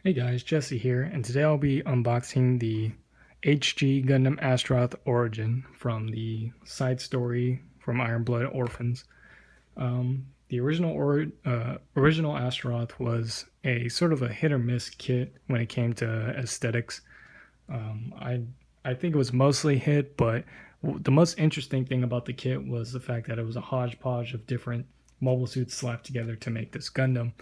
Hey guys, Jesse here, and today I'll be unboxing the HG Gundam Astaroth Origin from the side story from Iron Blood Orphans. The original Astaroth was a sort of a hit or miss kit when it came to aesthetics. I think it was mostly hit, but the most interesting thing about the kit was the fact that it was a hodgepodge of different mobile suits slapped together to make this Gundam.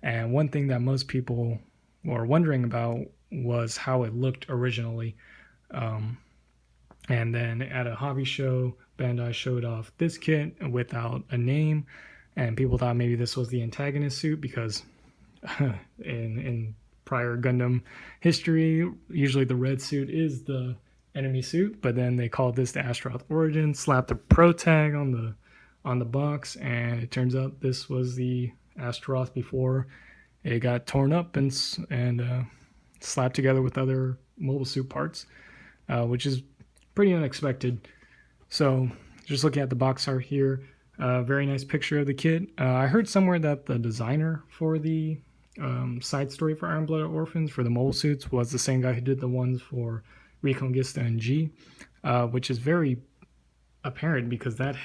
And one thing that most people were wondering about was how it looked originally. Um, and then at a hobby show, Bandai showed off this kit without a name, and people thought maybe this was the antagonist suit because in prior Gundam history, usually the red suit is the enemy suit, but then they called this the Astaroth Origin, slapped a pro tag on the box, and it turns out this was the Astaroth before it got torn up and slapped together with other mobile suit parts, which is pretty unexpected. So just looking at the box art here, very nice picture of the kit. I heard somewhere that the designer for the side story for Iron Blood Orphans for the mobile suits was the same guy who did the ones for Reconquista and G, which is very apparent because that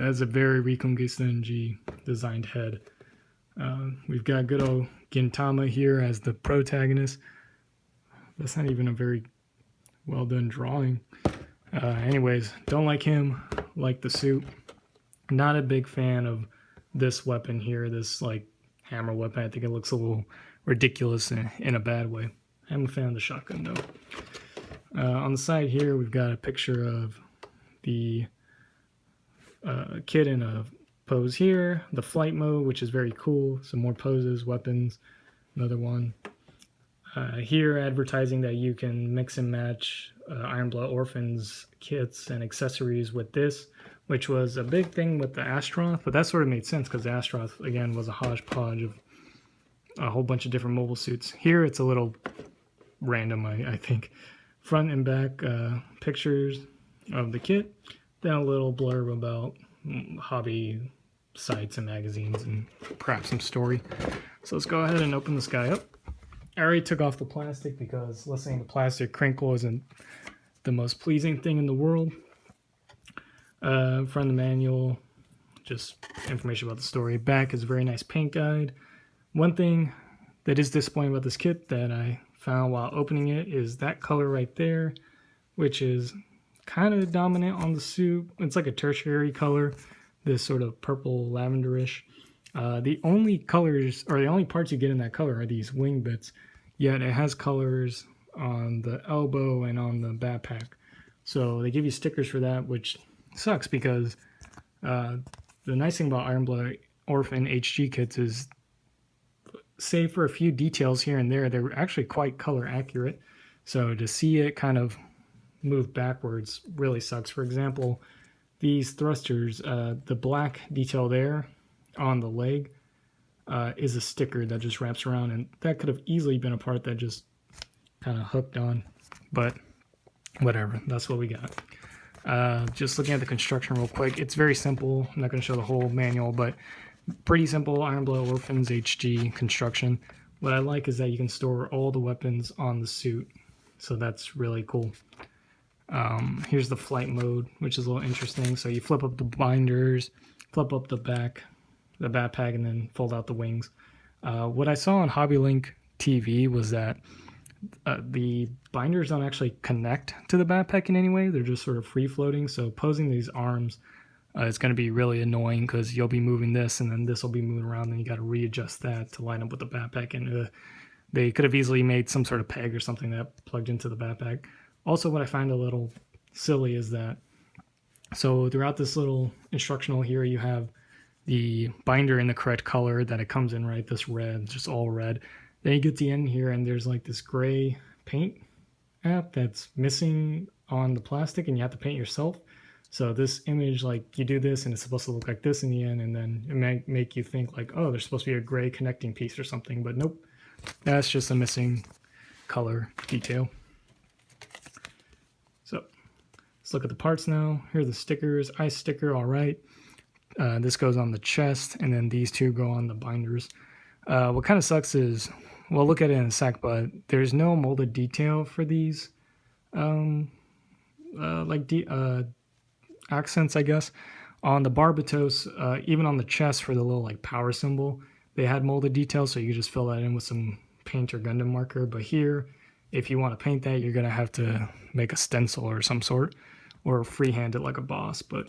is a very Reconquista and G designed head. We've got good old Gintama here as the protagonist. That's not even a very well done drawing. Anyways, don't like him, like the suit. Not a big fan of this weapon here, this like hammer weapon. I think it looks a little ridiculous in a bad way. I'm a fan of the shotgun though. On the side here, we've got a picture of the kid in a pose here, the flight mode, which is very cool. Some more poses, weapons, another one. Here advertising that you can mix and match Iron Blood Orphans kits and accessories with this, which was a big thing with the Astaroth, but that sort of made sense because the Astaroth, again, was a hodgepodge of a whole bunch of different mobile suits. Here it's a little random, I think. Front and back pictures of the kit, then a little blurb about hobby sites and magazines and perhaps some story. So let's go ahead and open this guy up. I already took off the plastic because listening to plastic crinkle isn't the most pleasing thing in the world. Front of the manual, just information about the story. Back is a very nice paint guide. One thing that is disappointing about this kit that I found while opening it is that color right there, which is kind of dominant on the suit. It's like a tertiary color, this sort of purple lavenderish. The only colors, or the only parts you get in that color are these wing bits, yet it has colors on the elbow and on the backpack. So they give you stickers for that, which sucks because the nice thing about Iron Blood Orphan HG kits is, save for a few details here and there, they're actually quite color accurate. So to see it kind of move backwards really sucks. For example, these thrusters, the black detail there on the leg is a sticker that just wraps around, and that could have easily been a part that just kind of hooked on, but whatever, that's what we got. Just looking at the construction real quick, it's very simple. I'm not going to show the whole manual, but pretty simple Iron Blood Orphans HG construction. What I like is that you can store all the weapons on the suit, so that's really cool. Here's the flight mode, which is a little interesting. So you flip up the binders, flip up the backpack, and then fold out the wings. What I saw on HobbyLink TV was that the binders don't actually connect to the backpack in any way. They're just sort of free floating. So posing these arms is going to be really annoying because you'll be moving this and then this will be moving around, and you got to readjust that to line up with the backpack. And they could have easily made some sort of peg or something that plugged into the backpack. Also, what I find a little silly is that, so throughout this little instructional here, you have the binder in the correct color that it comes in, right? This red, just all red. Then you get to the end here, and there's like this gray paint app that's missing on the plastic, and you have to paint yourself. So this image, like you do this, and it's supposed to look like this in the end, and then it may make you think like, oh, there's supposed to be a gray connecting piece or something, but nope. That's just a missing color detail. So let's look at the parts now. Here are the stickers. Ice sticker, all right. This goes on the chest, and then these two go on the binders. What kind of sucks is we'll look at it in a sec, but there's no molded detail for these accents, I guess. On the Barbatos, even on the chest for the little like power symbol, they had molded details, so you just fill that in with some paint or Gundam marker. But here, if you want to paint that, you're gonna have to make a stencil or some sort, or freehand it like a boss. But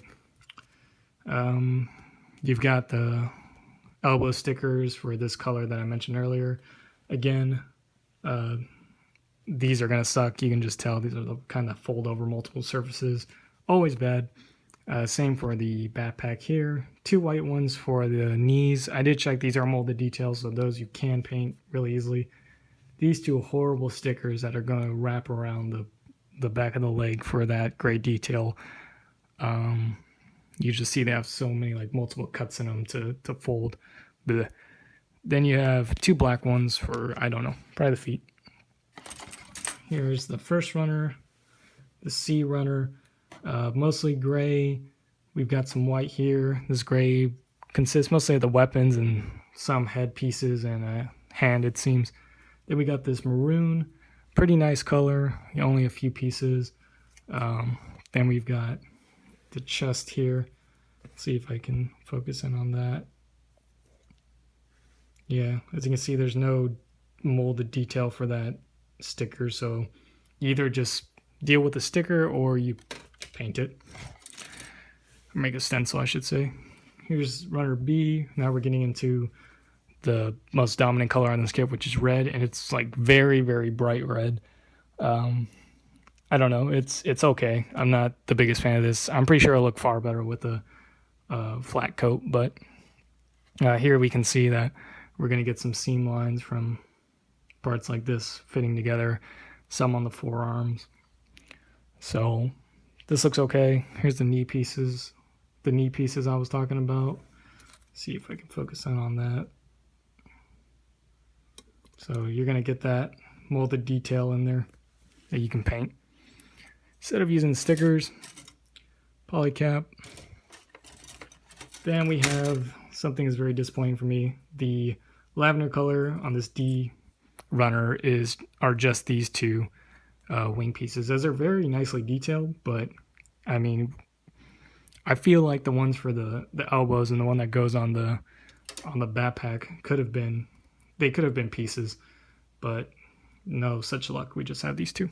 you've got the elbow stickers for this color that I mentioned earlier. Again, these are gonna suck. You can just tell these are the kind that fold over multiple surfaces. Always bad. Same for the backpack here. 2 white ones for the knees. I did check these are molded details, so those you can paint really easily. These 2 horrible stickers that are going to wrap around the back of the leg for that gray detail. You just see they have so many like multiple cuts in them to fold. Blech. Then you have 2 black ones for, I don't know, probably the feet. Here's the first runner, the C runner. Mostly gray. We've got some white here. This gray consists mostly of the weapons and some head pieces and a hand, it seems. Then we got this maroon, pretty nice color, only a few pieces. Then we've got the chest here. Let's see if I can focus in on that. Yeah, as you can see, there's no molded detail for that sticker, so you either just deal with the sticker or you paint it. Make a stencil, I should say. Here's runner B. Now we're getting into the most dominant color on this kit, which is red, and it's like very, very bright red. I don't know. It's okay. I'm not the biggest fan of this. I'm pretty sure it'll look far better with a flat coat, but here we can see that we're going to get some seam lines from parts like this fitting together, some on the forearms. So this looks okay. Here's the knee pieces I was talking about. See if I can focus in on that. So you're going to get that molded detail in there that you can paint. Instead of using stickers, polycap. Then we have something that's very disappointing for me. The lavender color on this D runner are just these 2 wing pieces. Those are very nicely detailed, but I mean, I feel like the ones for the elbows and the one that goes on the backpack could have been pieces, but no such luck. We just have these 2.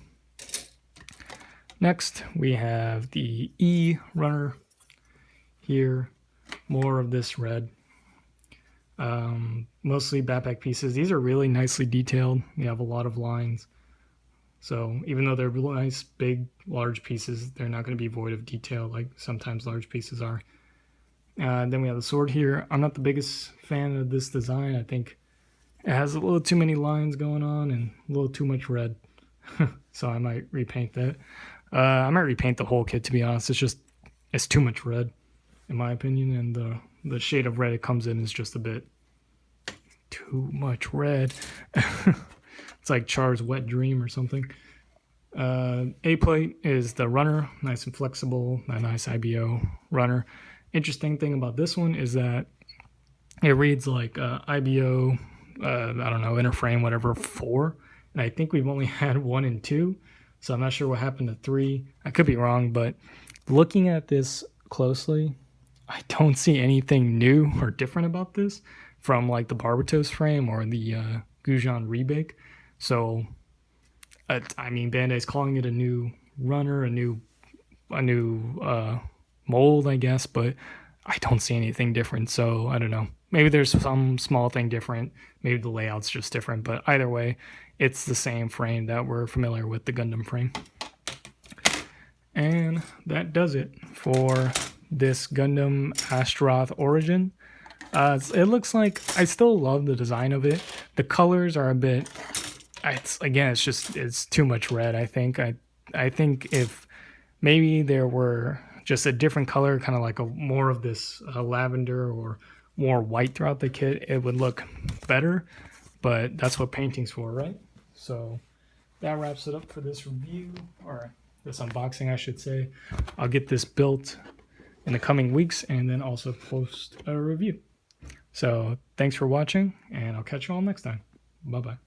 Next, we have the E runner here. More of this red. Mostly backpack pieces. These are really nicely detailed. You have a lot of lines. So even though they're really nice, big, large pieces, they're not going to be void of detail like sometimes large pieces are. Then we have the sword here. I'm not the biggest fan of this design. I think it has a little too many lines going on and a little too much red. So I might repaint that. I might repaint the whole kit, to be honest. It's too much red, in my opinion, and the shade of red it comes in is just a bit too much red. It's like Char's wet dream or something. A-plate is the runner, nice and flexible, a nice IBO runner. Interesting thing about this one is that it reads like IBO, I don't know, inner frame, whatever, 4. And I think we've only had 1 and 2, so I'm not sure what happened to 3. I could be wrong, but looking at this closely, I don't see anything new or different about this from like the Barbatos frame or the Gujan rebake. So, I mean, Bandai's calling it a new runner, a new mold, I guess, but I don't see anything different. So I don't know. Maybe there's some small thing different. Maybe the layout's just different. But either way, it's the same frame that we're familiar with, the Gundam frame. And that does it for this Gundam Astaroth Origin. It looks like I still love the design of it. The colors are a bit. It's too much red. I think if maybe there were just a different color, kind of like more of this lavender or more white throughout the kit, it would look better. But that's what painting's for, right? So that wraps it up for this review, or this unboxing, I should say. I'll get this built in the coming weeks and then also post a review. So thanks for watching, and I'll catch you all next time. Bye-bye.